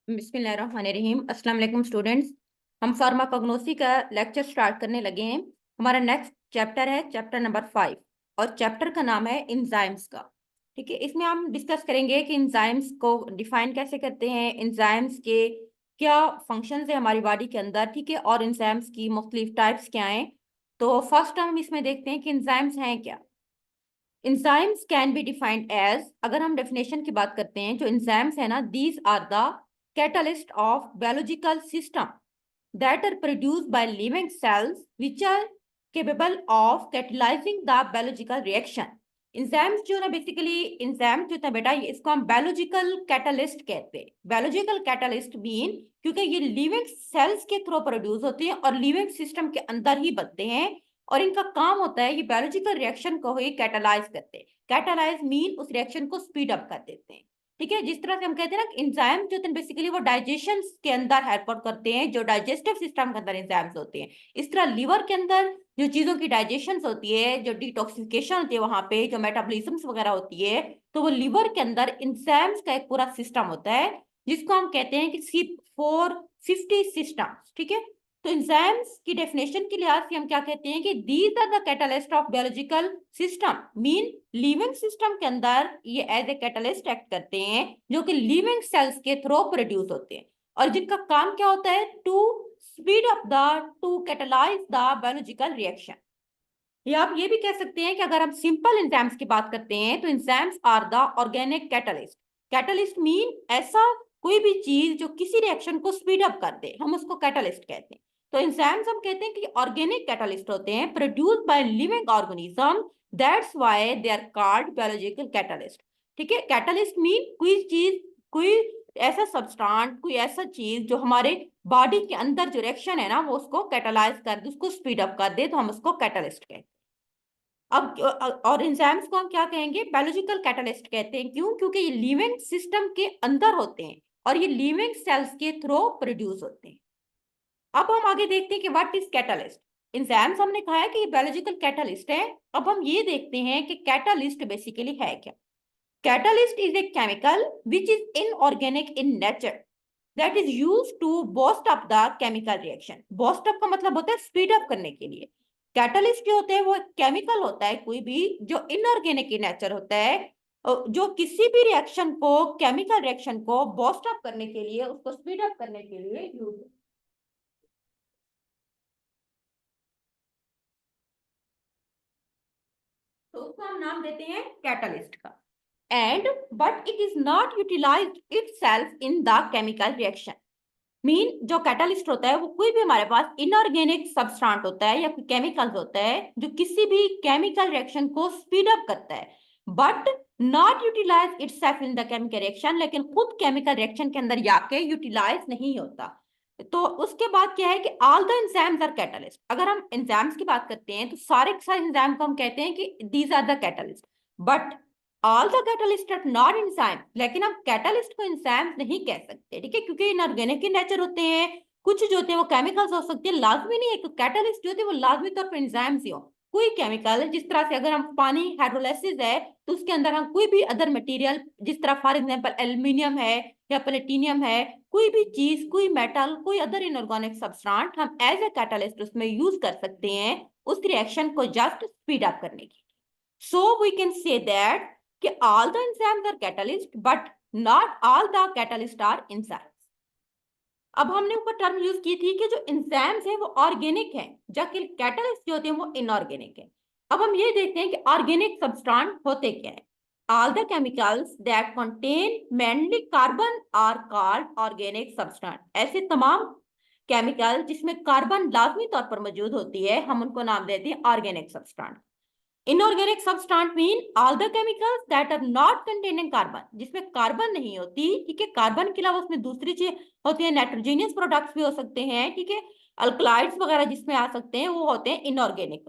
बिस्मिल्लाहिर्रहमानिर्रहीम। अस्सलाम वालेकुम स्टूडेंट्स। हम फार्माकोग्नोसी का लेक्चर स्टार्ट करने लगे हैं। हमारा नेक्स्ट चैप्टर है चैप्टर नंबर 5 और चैप्टर का नाम है इंजाइम्स का। ठीक है, इसमें हम डिस्कस करेंगे कि इंजाइम्स को डिफाइन कैसे करते हैं, इंजाइम्स के क्या फंक्शंस है हमारी बॉडी के अंदर, ठीक है, और इंजाइम्स की मुख्तलिफ टाइप्स क्या हैं। तो फर्स्ट हम इसमें देखते हैं कि इंजाइम्स हैं क्या। Enzymes can be defined as, अगर हम डेफिनेशन की बात करते हैं, जो इंजाइम्स है ना, these are the catalyst of biological system that are produced by living cells which are capable of catalysing the biological reaction. Enzymes जो है बेसिकली, इंजाइम जो होता है बेटा, इसको हम बायोलॉजिकल कैटलिस्ट कहते हैं। बायोलॉजिकल कैटलिस्ट मीन क्योंकि ये लिविंग सेल्स के थ्रू प्रोड्यूस होते हैं और लिविंग सिस्टम के अंदर ही बनते हैं, और इनका काम होता है ये बायोलॉजिकल रिएक्शन को ही कैटालाइज करते हैं। कैटालाइज मीन उस रिएक्शन को स्पीड अप कर देते हैं। ठीक है, जिस तरह से हम कहते हैं ना एंजाइम जो होते हैं बेसिकली वो डाइजेशन के अंदर हेल्प आउट करते हैं, जो डाइजेस्टिव सिस्टम के अंदर एंजाइम्स होते हैं। इस तरह लिवर के अंदर जो चीजों की डाइजेशन होती है, जो डिटॉक्सिफिकेशन होती है, वहां पे जो मेटाबॉलिज्म वगैरह होती है, तो वो लिवर के अंदर एंजाइम्स का एक पूरा सिस्टम होता है, जिसको हम कहते हैं कि C450 सिस्टम। ठीक है, तो एंजाइम्स की डेफिनेशन के लिहाज से हम क्या कहते हैं कि these are the catalyst of biological system, mean living system के अंदर ये एज ए कैटलिस्ट एक्ट करते हैं, जो कि लिविंग सेल्स के थ्रू प्रोड्यूस होते हैं, और जिनका काम क्या होता है to speed up the to catalyse the biological reaction. या आप ये भी कह सकते हैं कि अगर हम सिंपल एंजाइम्स की बात करते हैं तो enzymes are the organic catalyst. Catalyst mean ऐसा कोई भी चीज जो किसी रिएक्शन को स्पीड अप कर दे, हम उसको कैटलिस्ट कहते हैं। तो एंजाइम्स हम कहते हैं कि ऑर्गेनिक कैटलिस्ट होते हैं, produced by living organism, that's why they are called biological catalyst. ठीक है, कैटलिस्ट मीन कोई चीज, कोई ऐसा सब्सटेंस, कोई ऐसा चीज जो हमारे बॉडी के अंदर जो रिएक्शन है ना वो उसको कैटलाइज कर दे, उसको स्पीड अप कर दे, तो हम उसको कैटलिस्ट कहते हैं। अब और एंजाइम्स को हम क्या कहेंगे, बायोलॉजिकल कैटलिस्ट कहते हैं। क्यों? क्योंकि ये लिविंग सिस्टम के अंदर होते हैं और ये लिविंग सेल्स के थ्रू प्रोड्यूस होते हैं। अब हम आगे देखते हैं कि व्हाट इज कैटलिस्ट। एंजाइम्स हमने कहा है कि ये बायोलॉजिकल कैटलिस्ट है। अब हम ये देखते हैं कि कैटलिस्ट बेसिकली है क्या। Catalyst is a chemical which is inorganic in nature that is use to boost up the chemical reaction. Boost up का मतलब होता है स्पीड अप करने के लिए। कैटलिस्ट जो होते हैं वो केमिकल होता है कोई भी जो इनऑर्गेनिक इन नेचर होता है, जो किसी भी रिएक्शन को, केमिकल रिएक्शन को बूस्ट अप करने के लिए, उसको स्पीड अप करने के लिए यूज, तो उसको हम नाम देते हैं कैटलिस्ट का। And but it is not utilised itself in the chemical reaction. Mean जो कैटलिस्ट होता है वो कोई भी हमारे पास इनऑर्गेनिक सब्सटेंस होता है या कोई केमिकल्स होता है जो किसी भी केमिकल रिएक्शन को स्पीड अप करता है, but not utilise itself in the chemical reaction, लेकिन खुद केमिकल रिएक्शन के अंदर जाके यूटिलाइज नहीं होता। तो उसके बाद क्या है कि all the enzymes are catalyst. अगर हम एंजाइम्स की बात करते हैं तो सारे के सारे एंजाइम को हम कहते हैं कि these are the catalyst, but all the catalyst are not enzyme. लेकिन हम कैटलिस्ट को एंजाइम नहीं कह सकते, ठीक है, क्योंकि इनऑर्गेनिक in नेचर होते हैं। कुछ जो होते हैं वो केमिकल्स हो सकते हैं, लाजमी नहीं है कि कैटलिस्ट जो होते हैं वो लाजमी तौर पर एंजाइम्स ही हो। कोई केमिकल है, जिस तरह से अगर हम पानी हाइड्रोलाइसिस है तो उसके अंदर हम कोई भी अदर मटेरियल, जिस तरह फॉर एग्जांपल एल्युमिनियम है या प्लेटिनियम है, कोई भी चीज, कोई मेटल, कोई अदर इनऑर्गेनिक सब्सटेंस हम एज ए कैटलिस्ट उसमें यूज कर सकते हैं उस रिएक्शन को जस्ट स्पीड अप करने की। So we can say that कि all the enzymes are catalyst, but not all the catalysts are enzymes. अब हमने ऊपर टर्म यूज की थी कि जो एंजाइम्स है वो ऑर्गेनिक है, जबकि कैटलिस्ट जो होते हैं वो इनऑर्गेनिक है। अब हम ये देखते हैं कि ऑर्गेनिक सब्सटेंस होते क्या है। All the chemicals that contain mainly carbon are called organic substance. ऐसे तमाम केमिकल जिसमें कार्बन लाजमी तौर पर मौजूद होती है, हम उनको नाम देते हैं organic substance. Inorganic substance mean all the chemicals that are not containing carbon, जिसमें कार्बन नहीं होती, ठीक है। कार्बन के अलावा उसमें दूसरी चीज होती है, नाइट्रोजनियस प्रोडक्ट्स भी हो सकते हैं, ठीक है, अल्कलाइड्स वगैरह जिसमें आ सकते हैं, वो होते हैं इनऑर्गेनिक।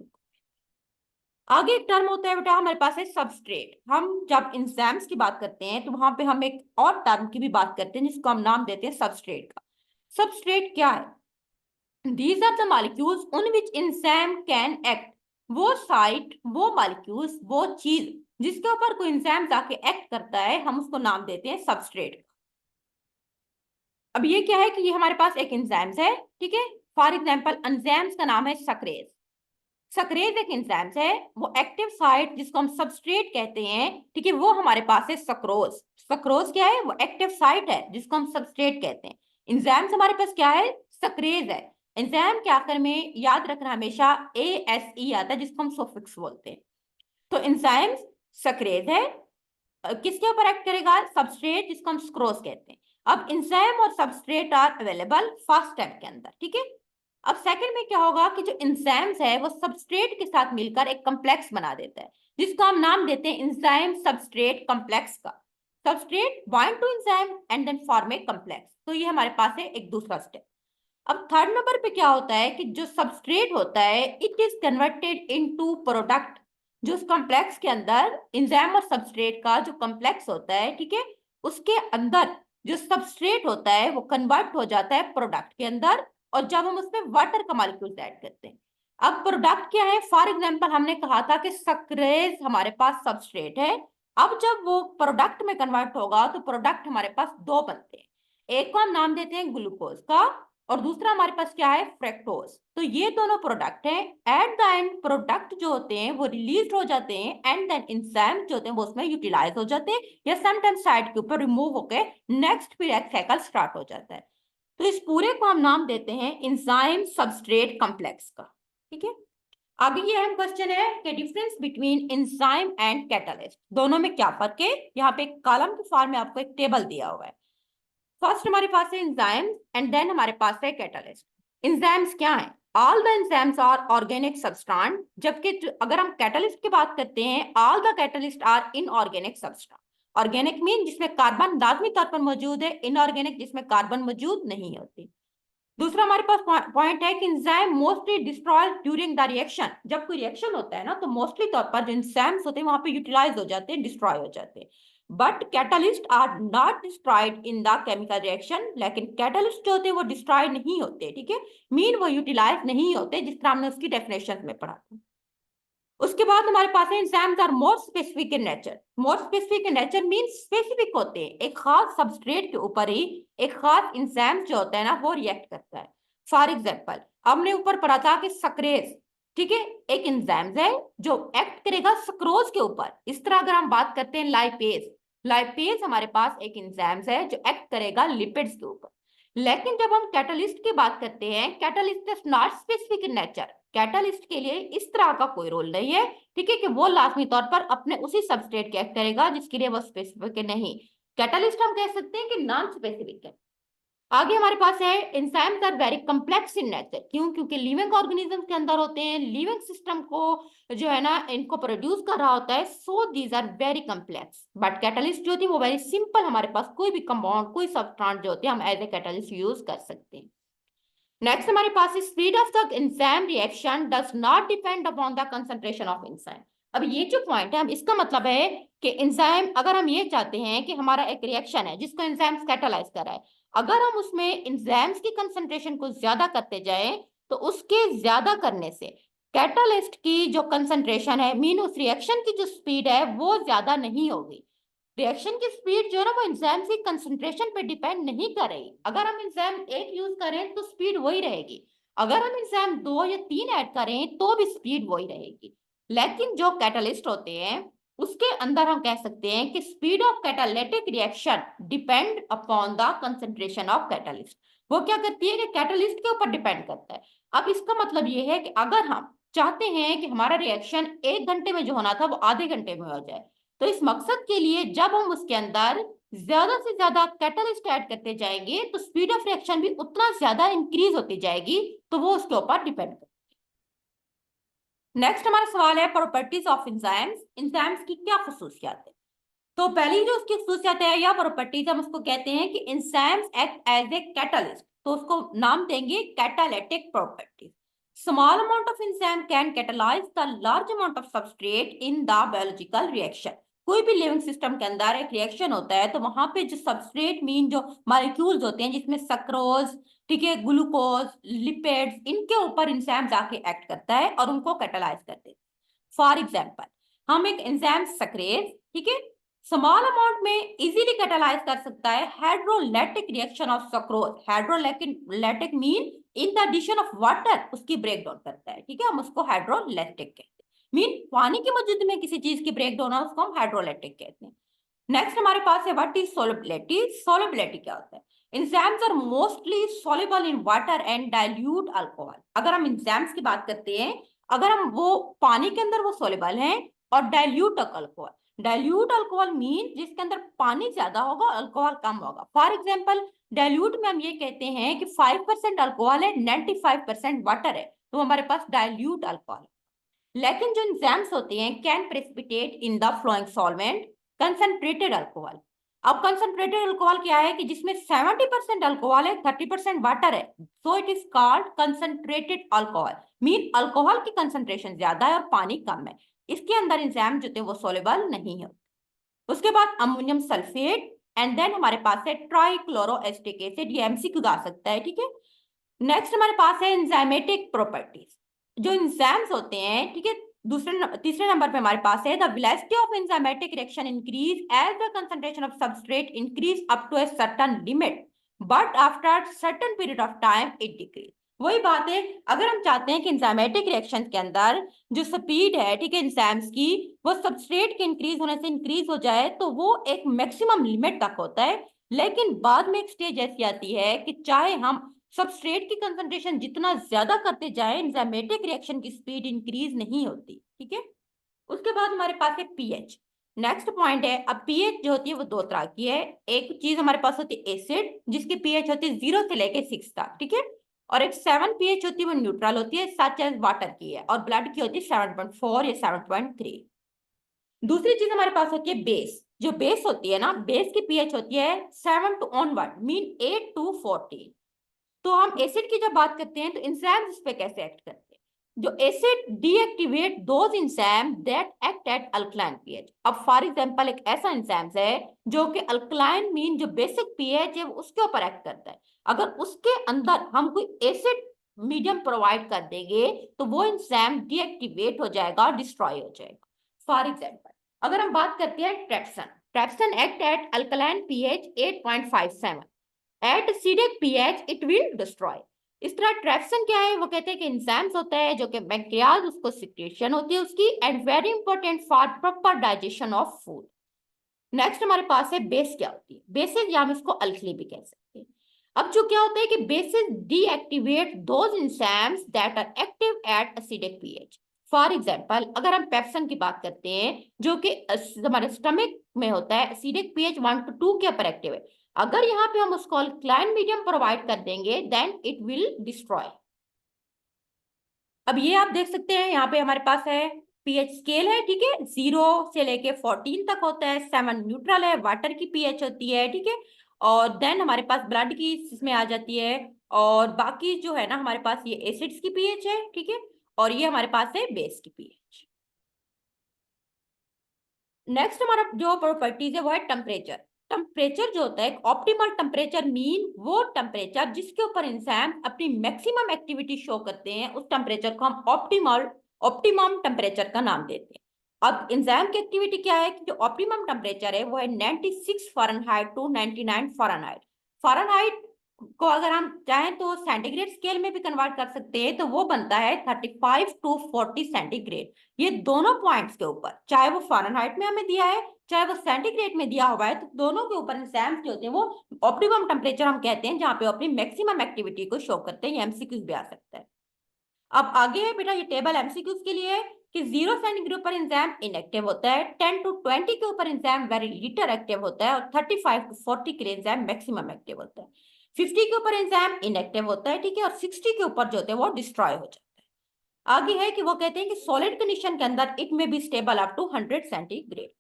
आगे एक टर्म होता है बेटा हमारे पास है सबस्ट्रेट। हम जब एंजाइम्स की बात करते हैं तो वहां पे हम एक और टर्म की भी बात करते हैं जिसको हम नाम देते हैं सबस्ट्रेट का। सबस्ट्रेट क्या है? These are the molecules on which enzyme can act। वो साइट, वो मॉलिक्यूल्स, वो चीज जिसके ऊपर कोई एंजाइम जाके एक्ट करता है, हम उसको नाम देते हैं सबस्ट्रेट। अब ये क्या है कि ये हमारे पास एक एंजाइम्स है, ठीक है। फॉर एग्जांपल एंजाइम्स का नाम है सक्रेज। सक्रेज एक एंजाइम्स है, वो एक्टिव साइट जिसको हम सबस्ट्रेट कहते हैं, ठीक है, वो हमारे पास है सक्रोज। सक्रोज क्या है? वो एक्टिव साइट है जिसको हम सबस्ट्रेट कहते हैं। एंजाइम्स हमारे पास क्या है? सक्रेज है। एंजाइम के आखिर में याद रखना हमेशा ASE आता है जिसको हम सफिक्स बोलते हैं। तो एंजाइम्स सक्रेज है, किसके ऊपर एक्ट करेगा? सबस्ट्रेट जिसको हम स्क्रोज कहते हैं। अब एंजाइम और substrate are available first step के अंदर, ठीक है। अब सेकंड में क्या होगा कि जो एंजाइम्स है वो सबस्ट्रेट के साथ मिलकर एक कॉम्प्लेक्स बना देता है जिसको हम नाम देते हैं एंजाइम सबस्ट्रेट कॉम्प्लेक्स का। Substrate bind to enzyme and then form a complex. तो ये हमारे पास है एक दूसरा स्टेप। अब थर्ड नंबर पे क्या होता है कि जो सबस्ट्रेट होता है it is converted into product. जो उस कॉम्प्लेक्स के अंदर एंजाइम और सबस्ट्रेट का जो कॉम्प्लेक्स होता है, ठीक है, उसके अंदर जो सबस्ट्रेट होता है वो कन्वर्ट हो जाता है प्रोडक्ट के अंदर, और जब हम उसमें वाटर का मॉलिक्यूल ऐड करते हैं। अब प्रोडक्ट क्या है? फॉर एग्जाम्पल हमने कहा था कि सक्रेज हमारे पास सबस्ट्रेट है। अब जब वो प्रोडक्ट में कन्वर्ट होगा तो प्रोडक्ट हमारे पास दो बनते हैं। एक को हम नाम देते हैं ग्लूकोज का, और दूसरा हमारे पास क्या है? फ्रक्टोज। तो ये दोनों प्रोडक्ट हैं। एट द एंड प्रोडक्ट जो होते हैं वो रिलीज हो जाते हैं, एंड देन एंजाइम जो होते हैं वो उसमें यूटिलाइज हो जाते हैं, या समटाइम्स साइड के ऊपर रिमूव होके नेक्स्ट फिर एक साइकिल स्टार्ट हो जाता है। तो इस पूरे को हम नाम देते हैं एंजाइम सबस्ट्रेट कॉम्प्लेक्स का, ठीक है। अब ये अहम क्वेश्चन है कि difference between enzyme and catalyst, दोनों में क्या फर्क है? यहाँ पे एक कॉलम के फॉर्म में आपको एक टेबल दिया हुआ है। फर्स्ट हमारे पास है एंजाइम्स एंड देन हमारे पास है कैटलिस्ट। एंजाइम्स क्या है? All the enzymes are organic substance, जबकि अगर हम कैटलिस्ट की बात करते हैं, all the catalyst are inorganic substance. Organic mean जिसमें कार्बन लाजमी तौर पर मौजूद है, इनऑर्गेनिक जिसमें कार्बन मौजूद नहीं होती। दूसरा हमारे पास पॉइंट है कि enzyme mostly destroy during the reaction. जब कोई रिएक्शन होता है ना तो मोस्टली तौर पर जो एंजाइम्स होते हैं वहां पे यूटिलाइज हो जाते हैं, डिस्ट्रॉय हो जाते हैं। But catalyst are not destroyed in the chemical reaction. लेकिन कैटलिस्ट जो होते हैं वो डिस्ट्रॉय नहीं होते, ठीक है, मीन वो यूटिलाइज नहीं होते, जिस तरह हमने उसकी डेफिनेशन में पढ़ा था। उसके बाद हमारे पास है enzymes are more specific in nature. More specific in nature mean specific होते हैं, एक खास सबस्ट्रेट के ऊपर ही एक खास एंजाइम जो होता है ना वो रिएक्ट करता है। फॉर एग्जांपल हमने ऊपर पढ़ा था कि सक्रेज, ठीक है, एक एंजाइम है जो एक्ट करेगा सक्रोज के ऊपर। इस तरह अगर हम बात करते हैं लाइपेज, लाइपेज हमारे पास एक एंजाइम है जो एक्ट करेगा लिपिड्स के ऊपर। लेकिन जब हम कैटलिस्ट की बात करते हैं, catalyst is not specific in nature. Catalyst के लिए इस तरह का कोई रोल नहीं है, ठीक है, कि वो लाजमी तौर पर अपने उसी सबस्ट्रेट के एक्ट करेगा जिसके लिए वो स्पेसिफिक है, नहीं। कैटलिस्ट हम कह सकते हैं कि नॉन स्पेसिफिक है। आगे हमारे पास है enzymes are very complex in nature. क्यों? क्योंकि लिविंग ऑर्गेनिज्म के अंदर होते हैं, लिविंग सिस्टम को जो है ना इनको प्रोड्यूस कर रहा होता है, so these are very complex. But catalyst जो होती है वो वेरी सिंपल, हमारे पास कोई भी कंपाउंड कोई सब्सटेंस जो होते हैं हम एज ए कैटलिस्ट यूज कर सकते हैं। नेक्स्ट हमारे पास speed of the enzyme reaction does not depend upon the concentration of enzyme. अब ये जो पॉइंट है हम इसका मतलब है कि एंजाइम, अगर हम ये चाहते हैं कि हमारा एक रिएक्शन है जिसको एंजाइम कैटालाइज कर रहा है, अगर हम उसमें एंजाइम्स की कंसंट्रेशन को ज्यादा करते जाएं तो उसके ज्यादा करने से कैटालिस्ट की जो कंसंट्रेशन है, मीन उस रिएक्शन की जो स्पीड है वो ज्यादा नहीं होगी। रिएक्शन की स्पीड जो है ना वो एंजाइम की कंसंट्रेशन पे डिपेंड नहीं कर रही। अगर हम एंजाइम एक यूज करें तो स्पीड वही रहेगी, अगर हम एंजाइम 2 या 3 ऐड करें तो भी स्पीड वही रहेगी। लेकिन जो कैटलिस्ट होते हैं उसके अंदर हम कह सकते हैं कि speed of catalytic reaction depend upon the concentration of catalyst. वो क्या करती है कि कैटलिस्ट के ऊपर डिपेंड करता है। अब इसका मतलब ये है कि अगर हम चाहते हैं कि हमारा रिएक्शन 1 घंटे में जो होना था वो आधे घंटे में हो जाए, तो इस मकसद के लिए जब हम उसके अंदर ज्यादा से ज्यादा कैटलिस्ट ऐड करते जाएंगे तो स्पीड ऑफ रिएक्शन भी उतना ज्यादा इंक्रीज होती जाएगी। तो वो उसके ऊपर डिपेंड करता है। नेक्स्ट हमारा सवाल है प्रॉपर्टीज ऑफ एंजाइम्स। एंजाइम्स की क्या खसूसियात है? तो पहली जो उसकी खसूसियत है या प्रॉपर्टीज, हम उसको कहते हैं कि enzymes act as a catalyst, तो उसको नाम देंगे catalytic properties. Small amount of enzyme can catalyse the large amount of substrate in the biological reaction. कोई भी लिविंग सिस्टम के अंदर एक रिएक्शन होता है तो वहां पे जो सबस्ट्रेट मीन जो मॉलिक्यूल्स होते हैं जिसमें सक्रोज, ठीक है, ग्लूकोज, लिपिड्स, इनके ऊपर एंजाइम जाके एक्ट करता है और उनको कैटलाइज करते हैं। फॉर एग्जाम्पल हम एक एंजाइम सक्रेज, ठीक है, स्मॉल अमाउंट में इजीली कैटालाइज कर सकता है hydrolytic reaction of sucrose. Hydrolytic mean in the addition of water उसकी ब्रेक डाउन करता है, ठीक है, हम उसको हाइड्रोलैटिक कहते हैं। मीन पानी की मौजूदगी में किसी चीज की ब्रेक डाउन है उसको हम हाइड्रोलैटिक कहते हैं। नेक्स्ट हमारे पास है व्हाट इज सोलबिलिटी। सोलबिलिटी क्या होता है? Enzymes are mostly soluble in water and dilute alcohol. अगर हम एंजाइम्स की बात करते हैं, अगर हम वो पानी के अंदर वो सॉल्युबल हैं और dilute alcohol. Dilute alcohol mean जिसके अंदर पानी ज्यादा होगा अल्कोहल कम होगा। फॉर एग्जाम्पल डाइल्यूट में हम ये कहते हैं कि 5% अल्कोहल है 95% वाटर है, तो हमारे पास डाइल्यूट अल्कोहल। लेकिन जो एंजाइम्स होते हैं can precipitate in the flowing solvent concentrated alcohol. अब कंसंट्रेटेड अल्कोहल क्या है कि जिसमें 70% अल्कोहल है 30% वाटर है, so it is called concentrated alcohol. Mean alcohol की कंसंट्रेशन ज्यादा है और पानी कम है, इसके अंदर एंजाइम जो थे वो सोलेबल नहीं है। उसके बाद अमोनियम सल्फेट एंड देन हमारे पास है ट्राइक्लोरोएसिटिक एसिड, ये एमसीक्यू आ सकता है, ठीक है। नेक्स्ट हमारे पास है एंजाइमेटिक प्रॉपर्टीज। जो एंजाइम्स होते हैं, ठीक है, तीसरे नंबर पे हमारे पास है the velocity of enzymatic reaction increase as the concentration of substrate increase up to a certain limit but after certain period of time it decrease. वही बात है, अगर हम चाहते हैं कि एंजाइमेटिक रिएक्शन के अंदर जो स्पीड है, ठीक है, एंजाइम्स की, वो सबस्ट्रेट के इंक्रीज होने से इंक्रीज हो जाए तो वो एक मैक्सिमम लिमिट तक होता है। लेकिन बाद में एक स्टेज ऐसी आती है कि चाहे हम सबस्ट्रेट की कंसंट्रेशन जितना ज्यादा करते जाए एंजाइमेटिक रिएक्शन की स्पीड इंक्रीज नहीं होती, ठीक है। उसके बाद हमारे पास है पीएच। नेक्स्ट पॉइंट है, अब पीएच जो होती है वो दो तरह की है। एक चीज हमारे पास होती है एसिड जिसकी पीएच होती है 0 से लेके 6 तक, ठीक है, और एक 7 पीएच होती है वो न्यूट्रल होती है सच एज वाटर की है, और ब्लड की होती है 7.4 या 7.3। दूसरी चीज हमारे पास होती है बेस। जो बेस होती है ना, बेस की पीएच होती है 7 टू ऑनवर्ड मीन 8 टू 14। तो हम एसिड की जब बात करते हैं तो एंजाइम्स इस पे कैसे एक्ट करते हैं? जो acid deactivate those enzyme that act at alkaline pH. अब फॉर एग्जांपल एक ऐसा एंजाइम है जो कि अल्कलाइन मीन जो बेसिक पीएच है उसके ऊपर एक्ट करता है। अगर उसके अंदर हम कोई एसिड मीडियम प्रोवाइड कर देंगे तो वो एंजाइम डीएक्टिवेट हो जाएगा, डिस्ट्रॉय हो जाएगा। फॉर एग्जांपल अगर हम बात करते हैं trypsin. Trypsin act at alkaline pH 8.57, at acidic pH it will destroy. इस तरह ट्रेप्सन क्या है, वो कहते हैं कि एंजाइम्स होता है जो कि पैंक्रियाज उसको सिक्रेशन होती है उसकी, and very important for proper digestion of food. Next हमारे पास है बेस क्या होती है। बेसिस या हम इसको अल्कली भी कह सकते हैं। अब जो क्या होता है कि bases deactivate those enzymes that are active at acidic pH. For example अगर हम पेप्सन की बात करते हैं जो कि हमारे स्टमक में होता है, एसिडिक पीएच 1 to 2 के ऊपर एक्टिव है, अगर यहाँ पे हम उसको अल्कलाइन मीडियम प्रोवाइड कर देंगे देन इट विल डिस्ट्रॉय। अब ये आप देख सकते हैं यहाँ पे हमारे पास है पीएच स्केल है, ठीक है, 0 से लेके 14 तक होता है। 7 न्यूट्रल है, वाटर की पीएच होती है, ठीक है, और देन हमारे पास ब्लड की इसमें आ जाती है, और बाकी जो है ना हमारे पास ये एसिड्स की पीएच है, ठीक है, और ये हमारे पास है बेस की पीएच। नेक्स्ट हमारा जो प्रॉपर्टीज है वो है टेम्परेचर। टेम्परेचर जो होता है ऑप्टिमल टेम्परेचर मीन वो टेम्परेचर जिसके ऊपर एंजाइम अपनी मैक्सिमम एक्टिविटी शो करते हैं, उस टेम्परेचर को हम ऑप्टिमम टेम्परेचर का नाम देते हैं। अब एंजाइम की एक्टिविटी क्या है कि जो ऑप्टिमम टेम्परेचर है वो है 96 फ़ारेनहाइट टू 99 फ़ारेनहाइट। फ़ारेनहाइट को अगर हम चाहें तो सेंटीग्रेड स्केल में भी कन्वर्ट कर सकते हैं, तो वो बनता है 35 टू 40 सेंटीग्रेड। ये दोनों पॉइंट्स के ऊपर, चाहे वो फ़ारेनहाइट में हमें दिया है चाहे वो सेंटीग्रेड में दिया हुआ है, तो दोनों के ऊपर एंजाइम्स जो होते हैं वो ऑप्टिमम टेम्परेचर हम कहते हैं जहां पे अपनी मैक्सिमम एक्टिविटी को शो करते हैं। ये एमसीक्यूज भी आ सकता है। अब आगे है बेटा, ये टेबल एमसीक्यूज के लिए है कि 0 सेंटीग्रेड पर एंजाइम इनएक्टिव होता है, 10 टू 20 के ऊपर एंजाइम वेरी लिटिल एक्टिव होता है, और 35 टू 40 के लिए एंजाइम मैक्सिमम एक्टिव होता है। 50 के ऊपर एंजाइम इनएक्टिव होता है, ठीक है, और 60 के ऊपर जो होते हैं वो डिस्ट्रॉय हो जाता है। आगे है कि वो कहते हैं कि सॉलिड कंडीशन के अंदर it may be stable up to 100 centigrade.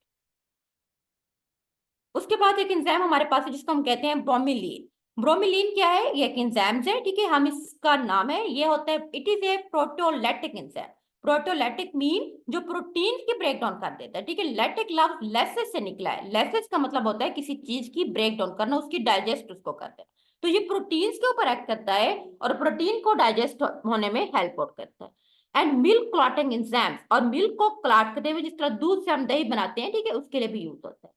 उसके बाद एक एंजाइम हमारे पास है जिसको हम कहते हैं ब्रोमीलीन। ब्रोमीलीन क्या है? ये एक एंजाइम है, ठीक है, हम इसका नाम है, ये होता है it is a proteolytic enzyme. Proteolytic mean जो प्रोटीन की ब्रेक डाउन कर देता है, ठीक है। लैटिक लफ्ज लेसिस से निकला है। लेसिस का मतलब होता है किसी चीज की ब्रेक डाउन करना, उसकी डाइजेस्ट उसको करते हैं। तो ये प्रोटीन्स के ऊपर एक्ट करता है और प्रोटीन को डाइजेस्ट होने में हेल्प आउट करता है। एंड मिल्क क्लॉटिंग एंजाइम्स, और मिल्क को क्लॉट करते हुए जिस तरह दूध से हम दही बनाते हैं, ठीक है, उसके लिए भी यूज होता है।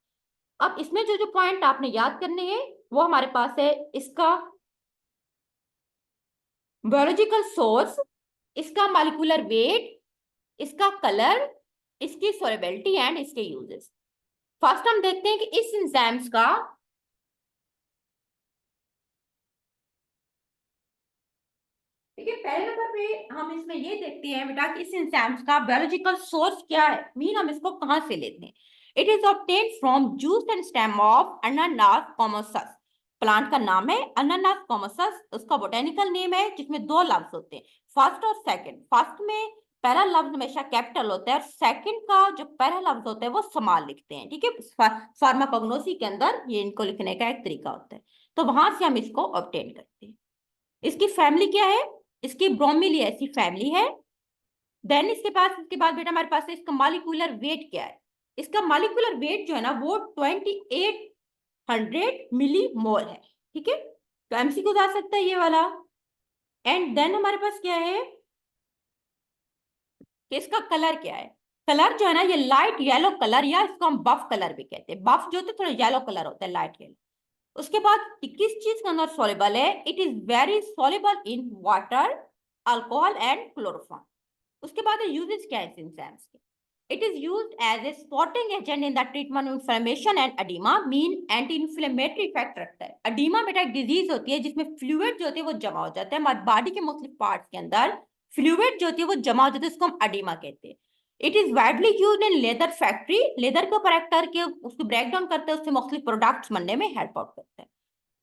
अब इसमें जो जो पॉइंट आपने याद करने हैं वो हमारे पास है, इसका बायोलॉजिकल सोर्स, इसका मॉलिक्यूलर वेट, इसका कलर, इसकी सोलेबिलिटी एंड इसके यूजेस। फर्स्ट हम देखते हैं कि इस एंजाइम्स का, ठीक है, पहले नंबर पे हम इसमें ये देखते हैं बेटा कि इस एंजाइम्स का बायोलॉजिकल सोर्स क्या है, मीन हम इसको कहां से लेते हैं। It is obtained from juice and stem of अनानास कॉमोसस। प्लांट का नाम है अनानास कॉमोसस, उसका बोटेनिकल नेम है जिसमें दो लफ्ज होते हैं, फर्स्ट और सेकंड। फर्स्ट में पहला लफ्ज हमेशा कैपिटल होता है और सेकंड का जो पहला लफ्ज होता है वो स्मॉल लिखते हैं, ठीक है। फार्माकोग्नोसी के अंदर ये इनको लिखने का एक तरीका होता है, तो वहां से हम इसको ऑब्टेन करते हैं। इसकी फैमिली क्या है, इसकी ब्रोमीलिएसी फैमिली है। देन इसके बाद बेटा हमारे पास है इसका मॉलिक्यूलर वेट क्या है। इसका मॉलिक्यूलर वेट जो है ना वो 2800 मिली मोल है, ठीक है। तो एमसीक्यू आ सकता है ये वाला। एंड देन हमारे पास क्या है कि इसका कलर क्या है। कलर जो है ना ये लाइट येलो कलर, या इसको हम बफ कलर भी कहते हैं। बफ जो होते हैं थोड़ा येलो कलर होता है, लाइट येलो। उसके बाद किस चीज के अंदर सॉल्युबल है, it is very soluble in water, alcohol and chloroform. उसके बाद यूजेस क्या है एंजाइम्स के। It is used as a spotting agent in the treatment of inflammation and oedema, mean anti inflammatory effect रखता है। एडिमा बेटा एक डिजीज होती है जिसमें फ्लूइड जो होती है वो जमा हो जाता है हमारे बॉडी के मुख्तलिफ पार्ट्स के अंदर, फ्लूइड जो होती है वो जमा हो जाती है, उसको हम एडिमा कहते हैं। It is widely used in leather factory, leather के ऊपर एक्ट करके उसको ब्रेक डाउन करते हैं, उससे मुख्तलिफ प्रोडक्ट्स बनने में हेल्प आउट करता है।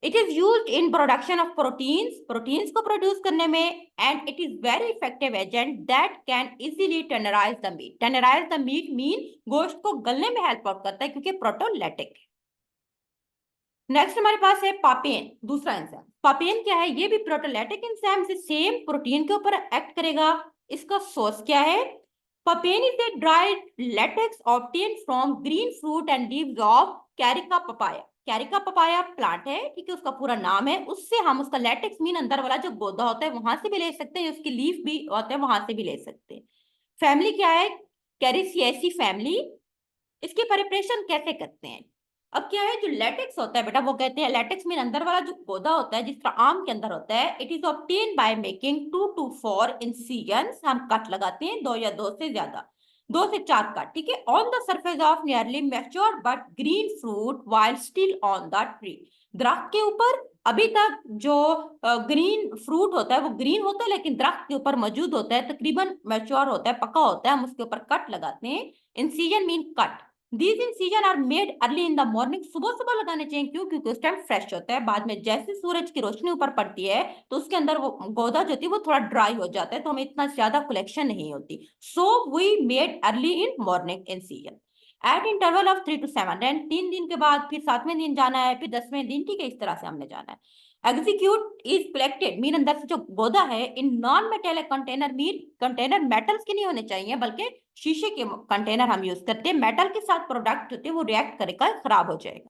It is used in production of proteins, proteins को प्रोड्यूस करने में। And it is very effective agent that can easily tenderise the meat. Tenderise the meat mean गोश्त को गलने में हेल्प आउट करता है क्योंकि प्रोटोलैटिक है। नेक्स्ट हमारे पास है पापेन, दूसरा एंजाइम। पापेन क्या है, ये भी प्रोटोलैटिक एंजाइम से सेम प्रोटीन के ऊपर एक्ट करेगा। इसका सोर्स क्या है, papain is a dried latex obtained from green fruit and leaves of Carica papaya. Carica papaya plant है, ठीक है, उसका पूरा नाम है। उससे हम उसका लेटेक्स मीन अंदर वाला जो गोदा होता है वहां से भी ले सकते हैं, उसकी लीफ भी होता है वहां से भी ले सकते हैं। फैमिली क्या है, कैरिसिएसी फैमिली। इसकी प्रिपरेशन कैसे करते हैं। अब क्या है, जो लेटेक्स होता है बेटा वो कहते हैं, लेटेक्स मीन अंदर वाला जो पौधा होता है जिस तरह आम के अंदर होता है। It is obtain by making 2 to 4 incisions, हम कट लगाते हैं, दो या दो से ज्यादा, 2 से 4 कट, ठीक है, on the surface of nearly matured but green fruit while still on the tree. दरख्त के ऊपर अभी तक जो ग्रीन फ्रूट होता है वो ग्रीन होता है लेकिन दरख्त के ऊपर मौजूद होता है, तकरीबन मैच्योर होता है, पका होता है, हम उसके ऊपर कट लगाते हैं। Incision mean cut. These incision are made early in the morning, सुबह सुबह लगाने चाहिए, क्यों, क्योंकि उस टाइम फ्रेश होता है। बाद में जैसे सूरज की रोशनी ऊपर पड़ती है तो उसके अंदर वो गोदा जो होती है वो थोड़ा ड्राई हो जाता है, तो हमें इतना ज्यादा कलेक्शन नहीं होती। So we made early in morning incision at interval of 3 to 7। Then 3 दिन के बाद फिर 7वें दिन जाना है, फिर 10वें दिन, ठीक है, इस तरह से हमने जाना है। एग्जीक्यूट इज कलेक्टेड मीन अंदर से जो गोदा है in non metallic container, mean container metals के नहीं होने चाहिए बल्कि शीशे के कंटेनर हम यूज करते हैं। मेटल के साथ प्रोडक्ट होते हैं वो रिएक्ट करेगा, खराब हो जाएगा।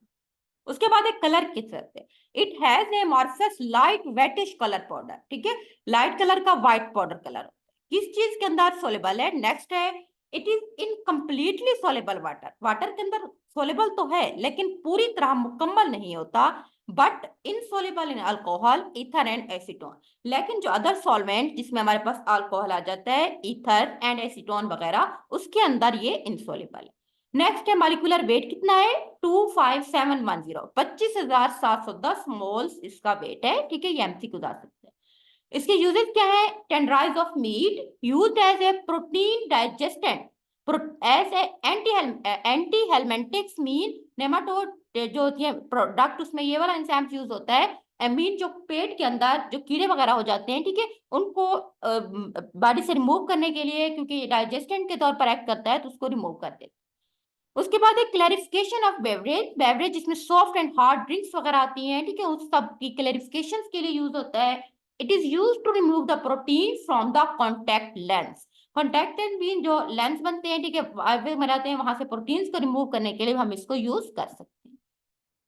उसके बाद एक कलर की तरफ है, it has a amorphous light whitish colour powder, ठीक है, लाइट कलर का व्हाइट पाउडर कलर होता है। किस चीज के अंदर सोलेबल है, नेक्स्ट है, it is incompletely soluble water. Water के अंदर सोलेबल तो है लेकिन पूरी तरह मुकम्मल नहीं होता, but insoluble in alcohol, ether and acetone. लेकिन जो अदर सॉल्वेंट जिसमें हमारे पास अल्कोहल आ जाता है, ईथर एंड एसीटोन वगैरह, उसके अंदर ये इनसोलेबल है। नेक्स्ट है मॉलिक्यूलर वेट कितना है, 25710, 25,710 मोल्स इसका वेट है, ठीक है, ये एमसीक्यू आ सकते हैं। इसके यूजेस क्या है, tenderise of meat, used as a protein digestant, as a anti helmintics mean nematode जो होती है प्रोडक्ट, उसमें ये वाला एंजाइम यूज होता है। मीन जो पेट के अंदर जो कीड़े वगैरह हो जाते हैं, ठीक है, उनको बॉडी से रिमूव करने के लिए, क्योंकि डाइजेस्टेंट के तौर पर एक्ट करता है तो उसको रिमूव कर देते हैं। उसके बाद एक क्लैरिफिकेशन ऑफ बेवरेज, बेवरेज जिसमें सॉफ्ट एंड हार्ड ड्रिंक्स वगैरह आती हैं, ठीक है, उस सब की क्लैरिफिकेशन के लिए यूज होता है। It is use to remove the protein from the contact lens. Contact lens भी जो लेंस बनते हैं, ठीक है, वायवे में रहते हैं, वहां से प्रोटीन्स को रिमूव करने के लिए हम इसको यूज कर सकते हैं।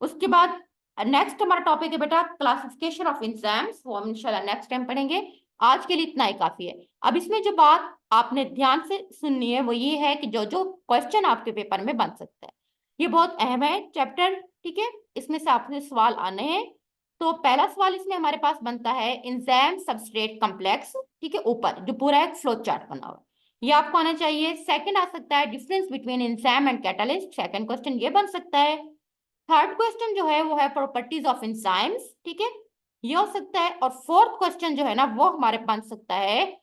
उसके बाद नेक्स्ट हमारा टॉपिक है बेटा क्लासिफिकेशन ऑफ एंजाइम्स, वो हम इंशाल्लाह नेक्स्ट टाइम पढ़ेंगे। आज के लिए इतना ही काफी है। अब इसमें जो बात आपने ध्यान से सुननी है वो ये है कि जो जो क्वेश्चन आपके पेपर में बन सकता है, ये बहुत अहम है चैप्टर, ठीक है, इसमें से आपसे सवाल आने हैं। तो पहला सवाल इसमें हमारे पास बनता है एंजाइम सबस्ट्रेट कॉम्प्लेक्स, ठीक है, ऊपर जो पूरा एक फ्लो चार्ट बना हुआ, ये आपको आना चाहिए। सेकंड आ सकता है difference between enzyme and catalyst, second question ये बन सकता है। थर्ड क्वेश्चन जो है वो है प्रॉपर्टीज ऑफ एंजाइम्स, ठीक है, ये हो सकता है। और फोर्थ क्वेश्चन जो है ना वो हमारे बन सकता है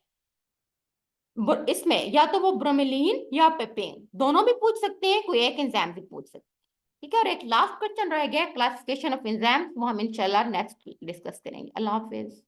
इसमें या तो वो ब्रोमेलीन या पेपेन, दोनों भी पूछ सकते हैं, कोई एक एंजाइम भी पूछ सकते हैं, ठीक है। और एक लास्ट क्वेश्चन रह गया क्लासिफिकेशन ऑफ एंजाइम्स, वो हम इंशाल्लाह नेक्स्ट डिस्कस करेंगे। अल्लाह हाफिज।